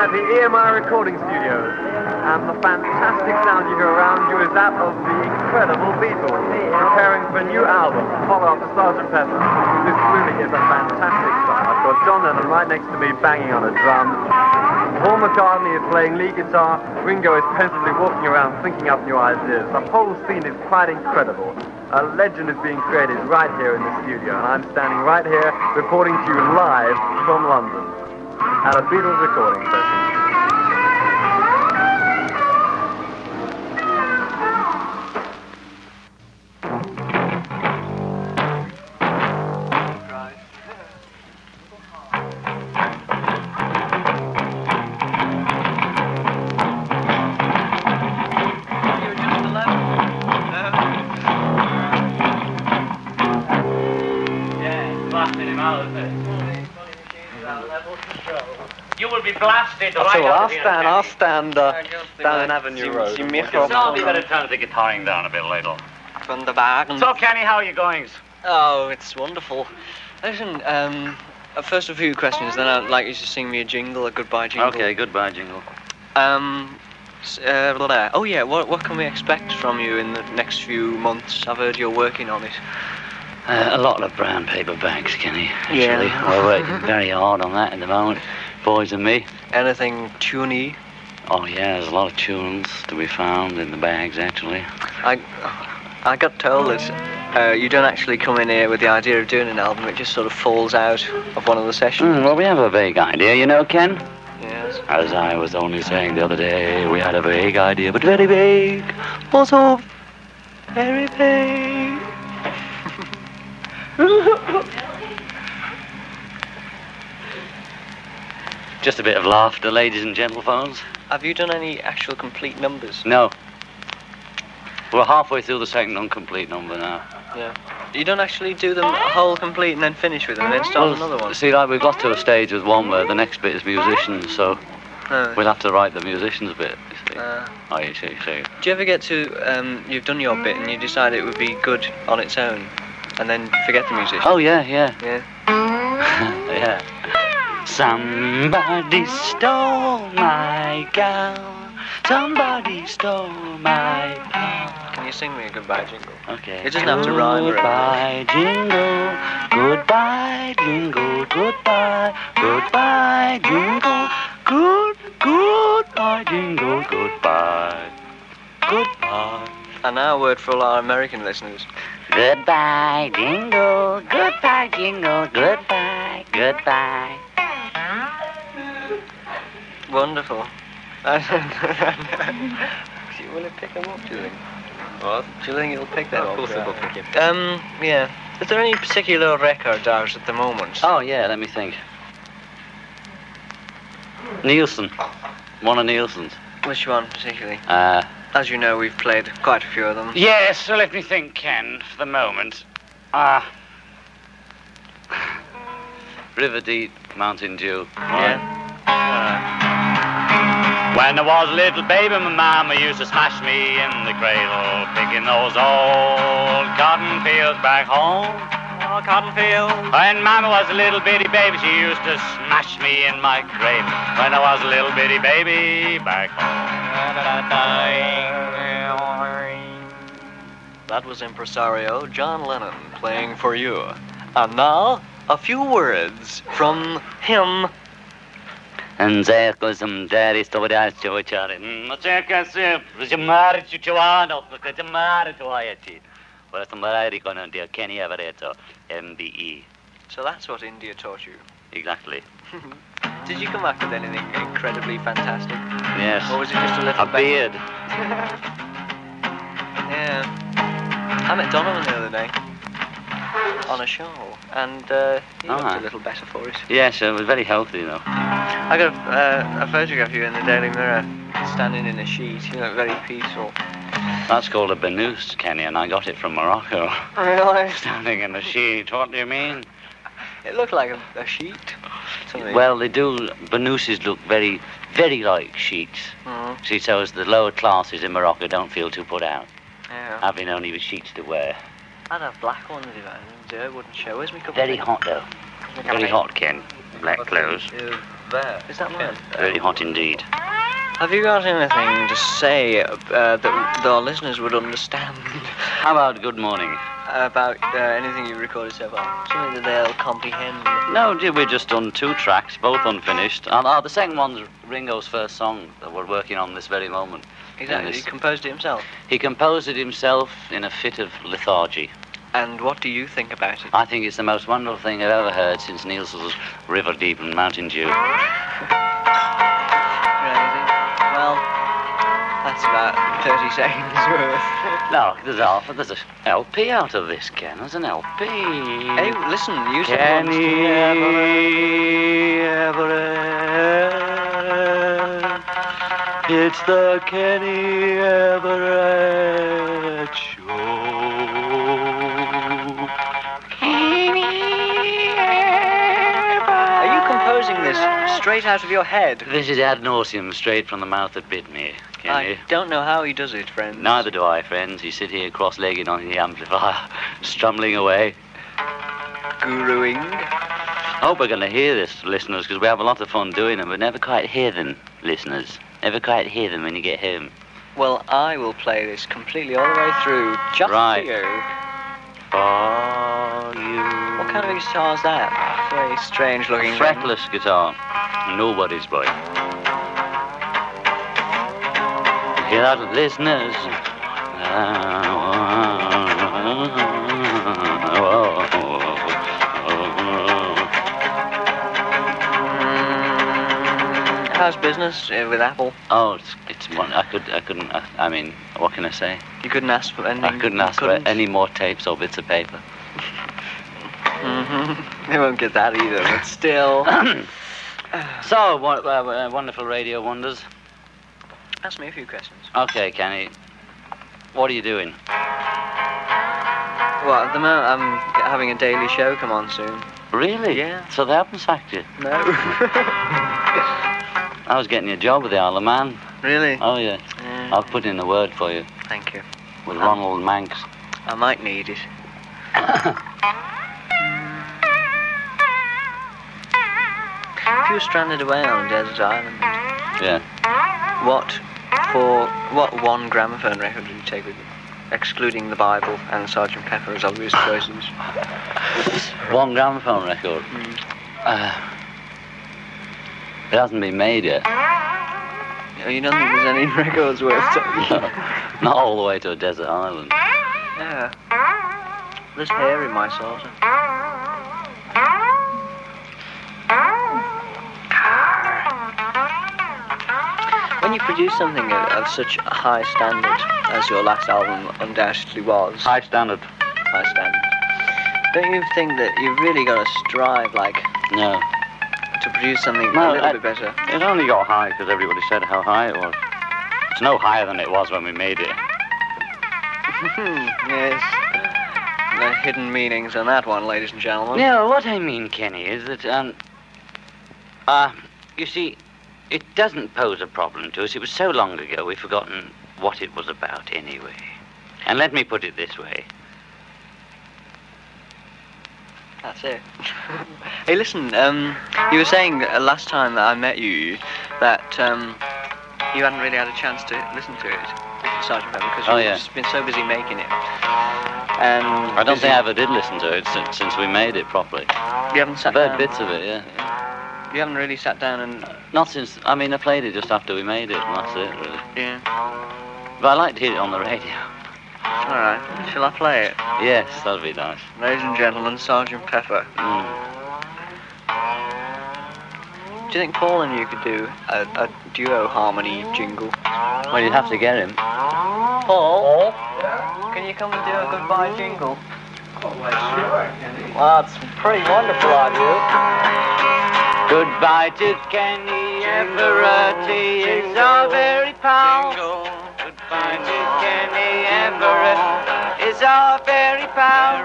at the EMI recording studios, and the fantastic sound you hear around you is that of the incredible Beatles, preparing for a new album, follow-up to Sgt. Pepper. This really is a fantastic start. I've got John Lennon right next to me banging on a drum. Paul McCartney is playing lead guitar. Ringo is pensively walking around thinking up new ideas. The whole scene is quite incredible. A legend is being created right here in the studio, and I'm standing right here reporting to you live from London at a Beatles recording session. You will be blasted right out here. I'll stand down Avenue Road. I'll be better turn the guitaring down a bit later. From the back. So, Kenny, how are you going? Oh, it's wonderful. Listen, first a few questions, then I'd like you to sing me a jingle, a goodbye jingle. Okay, goodbye jingle. Oh yeah, what can we expect from you in the next few months? I've heard you're working on it. A lot of brown paper bags, Kenny, actually. Yeah. We're working very hard on that at the moment, boys and me. Anything tuney? Oh, yeah, there's a lot of tunes to be found in the bags, actually. I got told that you don't actually come in here with the idea of doing an album, it just sort of falls out of one of the sessions. Well, we have a vague idea, you know, Ken? Yes. As I was only saying the other day, we had a vague idea, but very vague. Also, very vague. Just a bit of laughter, ladies and gentlephones. Have you done any actual complete numbers? No. We're halfway through the second incomplete number now. Yeah. You don't actually do them whole complete and then finish with them and then start another one? See, like, we've got to a stage with one where the next bit is musicians, so we'll have to write the musicians bit, you see. Oh, you see. Do you ever get to, you've done your bit and you decide it would be good on its own and then forget the musician? Oh, yeah. Yeah. Yeah. Somebody stole my gown. Somebody stole my gown. Can you sing me a goodbye jingle? Okay. It doesn't have to rhyme or anything. Goodbye jingle, goodbye, goodbye jingle, goodbye jingle, goodbye. And now a word for all our American listeners. Goodbye jingle, goodbye jingle, goodbye. Wonderful. Will it pick them up, do you think? What? Do you think it'll pick them up? Of course it will pick it. Yeah. Is there any particular record out at the moment? Oh, yeah, let me think. Nielsen. One of Nielsen's. Which one, particularly? As you know, we've played quite a few of them. Yes, so let me think, Ken, for the moment. River Deep, Mountain Dew. Yeah. When I was a little baby, my mama used to smash me in the cradle, picking those old cotton fields back home. Oh, cotton fields. When mama was a little bitty baby, she used to smash me in my cradle. When I was a little bitty baby back home. That was impresario John Lennon playing for you. And now, a few words from him. And there goes some daddy story to Kenny Everett, MBE. So that's what India taught you. Exactly. Did you come up with anything incredibly fantastic? Yes. Or was it just a little beard? Yeah. I met Donovan the other day on a show, and he looked a little better for it. Yes, it was very healthy, you know. I got a photograph of you in the Daily Mirror, standing in a sheet. You look very peaceful. That's called a banoose, Kenny, and I got it from Morocco. Really? Standing in a sheet. What do you mean? It looked like a sheet to me. Well, they do. Banooses look very, very like sheets. Mm-hmm. See, so as the lower classes in Morocco don't feel too put out, having only the sheets to wear. I'd have black ones if I didn't do it. Wouldn't show. Where's my cup? Very hot, though. Very hot, Ken. Black clothes. there. Is that mine? Very hot indeed. Have you got anything to say that our listeners would understand? How about good morning? About anything you've recorded so far? Something that they'll comprehend? No, dear, we've just done 2 tracks, both unfinished. And the second one's Ringo's first song that we're working on this very moment. Exactly, he composed it himself? He composed it himself in a fit of lethargy. And what do you think about it? I think it's the most wonderful thing I've ever heard since Nielsen's River Deep and Mountain Dew. Crazy. Well, that's about 30 seconds worth. No, there's an LP out of this, Ken. There's an LP. Hey, listen, you said Kenny Everett. It's the Kenny Everett Show. Are you composing this straight out of your head? This is ad nauseum, straight from the mouth that bit me, Kenny. I don't know how he does it, friends. Neither do I, friends. You sit here cross-legged on the amplifier, strummling away. Guruing. I hope we're going to hear this, listeners, because we have a lot of fun doing them, but never quite hear them, listeners. Never quite hear them when you get home. Well, I will play this completely all the way through, just Right. for you. For you. What kind of a guitar is that? Very strange-looking. Fretless guitar. Nobody's boy. Hear that, listeners? How's business with Apple? Oh, it's one. I couldn't. I mean, what can I say? You couldn't ask for anything? I couldn't ask for any more tapes or bits of paper. They won't get that either, but still. So, wonderful radio wonders. Ask me a few questions. Okay, Kenny. What are you doing? Well, at the moment, I'm having a daily show come on soon. Really? Yeah. So they haven't sacked you? No. I was getting you a job with the Isle of Man. Really? Oh, yeah. I'll put in a word for you. Thank you. With Ronald Manx. I might need it. If you were stranded away on a desert island, Yeah. what one gramophone record would you take with you? Excluding the Bible and Sgt. Pepper as obvious choices. One gramophone record. It hasn't been made yet. You don't think there's any records worth taking? Not all the way to a desert island. Yeah. There's hair in my saucer. When you produce something of such a high standard as your last album undoubtedly was, High standard. high standard, don't you think that you've really got to strive, like, No. to produce something a No, little bit better? It only got high because everybody said how high it was. It's no higher than it was when we made it. Yes. The hidden meanings on that one, ladies and gentlemen. No, what I mean, Kenny, is that, you see, it doesn't pose a problem to us. It was so long ago, we've forgotten what it was about anyway. And let me put it this way. That's it. Hey, listen, you were saying last time that I met you that you hadn't really had a chance to listen to it, Sgt. Pepper, because you've just been so busy making it. And I don't think I ever did listen to it since we made it properly. You haven't sat I've heard down? bits of it, yeah. You haven't really sat down and... Not since, I mean, I played it just after we made it, and that's it, really. Yeah. But I like to hear it on the radio. Alright, shall I play it? Yes, that'd be nice. Ladies and gentlemen, Sgt. Pepper. Do you think Paul and you could do a duo harmony jingle? Well, you'd have to get him. Paul? Can you come and do a goodbye jingle? Sure, Kenny. Well, that's pretty wonderful idea. Goodbye to Kenny Everett, he is our very pal. Goodbye to Kenny Everett, is our very pal.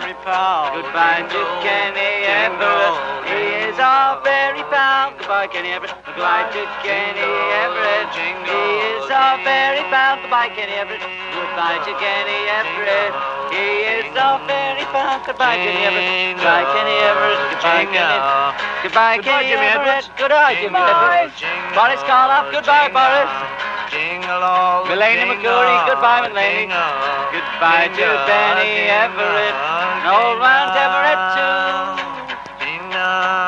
Goodbye to Kenny Everett, he is our very pal. Goodbye, Kenny Everett. Goodbye to Kenny Everett, he is our very pal. Goodbye, Kenny Everett. Goodbye to Kenny Everett. He is so very fine. Goodbye, Kenny Everett. Goodbye, Kenny Everett. Goodbye, Kenny. Goodbye, Kenny Everett. Goodbye, Jimmy Everett. Boris Karloff. Goodbye, Boris. Mulaney McCurry. Goodbye, Mulaney. Goodbye to Benny Everett. And old Rand Everett too.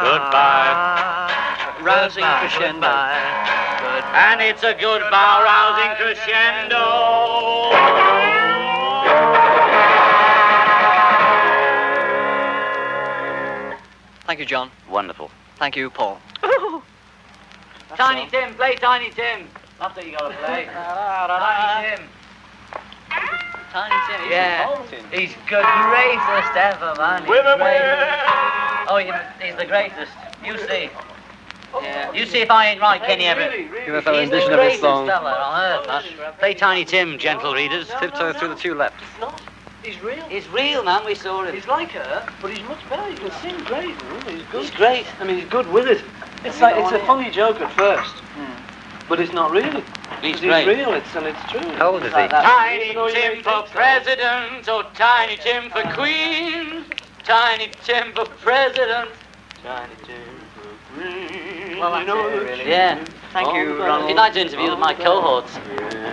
Goodbye. Rousing crescendo. And it's a goodbye rousing crescendo. Thank you, John. Wonderful. Thank you, Paul. Tiny Tim, play Tiny Tim. That's what you gotta play. Tiny Tim. Tiny Tim. Yeah. He's the greatest ever, man. He's great. Oh, he's the greatest. You see. Yeah. You see if I ain't right, Kenny Everett. Give a fellow He's rendition the of his greatest song. fella on earth, man. Play Tiny Tim, gentle readers. Tiptoe through the tulips. It's not. He's real. He's real, man. We saw him. He's like her, but he's much better. He can sing great. He's good. He's great. I mean, he's good with it. It's like it's a funny joke at first, but it's not really. He's He's great. real. It's true. How old is he? Tiny Tim for president, or Tiny Tim for queen. Tiny Tim for president. Tiny Tim for queen. Well, that's it, really. Yeah. Thank you, Ronald. If you'd like to interview my cohorts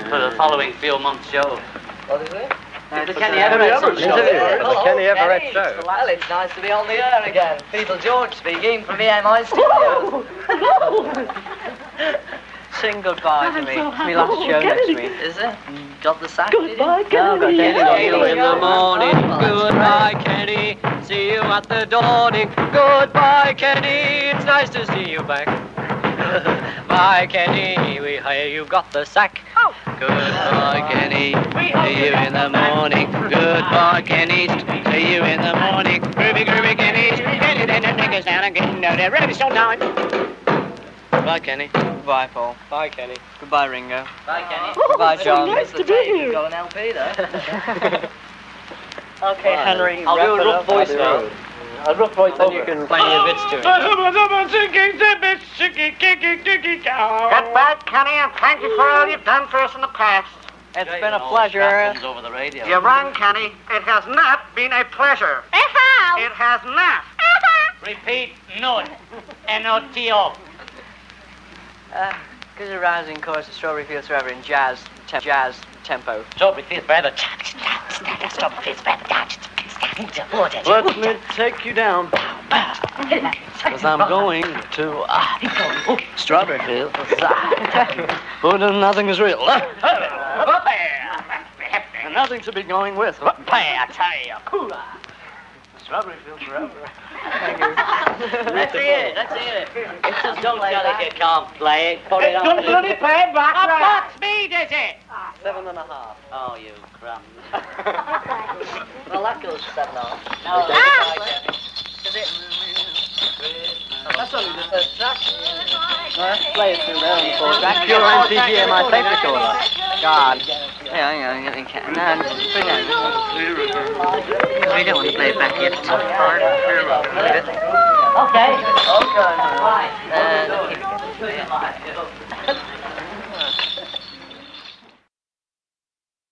for the following few months show. What is it? The Kenny Everett show. The Kenny Everett show. Well, it's nice to be on the air again. Beatles George speaking from EMI Studios. Sing goodbye to me. It's my last show next week. Is it? Got the sack? No, I've got Kenny. See you in the morning. Goodbye, Kenny. See you at the dawning. Goodbye, Kenny. It's nice to see you back. Bye, Kenny. We hear you got the sack. Goodbye, Kenny. See you in the morning. Goodbye, Kenny. See you in the morning. Groovy, groovy, Kenny. Kenny, then the niggas down and getting out there. Ready, so now. Goodbye, Kenny. Goodbye, Paul. Bye, Kenny. Goodbye, Ringo. Bye, Kenny. Goodbye, John. Nice to be here. You've got an LP there. Okay, Henry. I'll do a rough voice now. A rough voice. Then you can play your bits to it. Goodbye, Kenny, and thank you for all you've done for us in the past. It's been a pleasure. Comes over the radio. You're wrong, Kenny. It has not been a pleasure. It has not. Repeat, not. N-O-T-O. Gives a rousing chorus of Strawberry Fields Forever in jazz tempo. Strawberry Fields Forever. Strawberry Fields Forever. Let me take you down, because I'm going to Strawberry Fields. But nothing is real. And nothing to be going with. Strawberry Fields Forever. Let's hear it. It's just don't Gallagher can't play it. Put it on. Don't bloody play it back, right? What speed is it? 7.5. Oh, you crumbs. Well, that goes 7.5. No. That's only the first track. Play it through there on the fourth track. Pure MTG my tape recorder. God. Yeah, no, put it down. We don't want to play it back yet. It's hard. Okay. Okay. Right.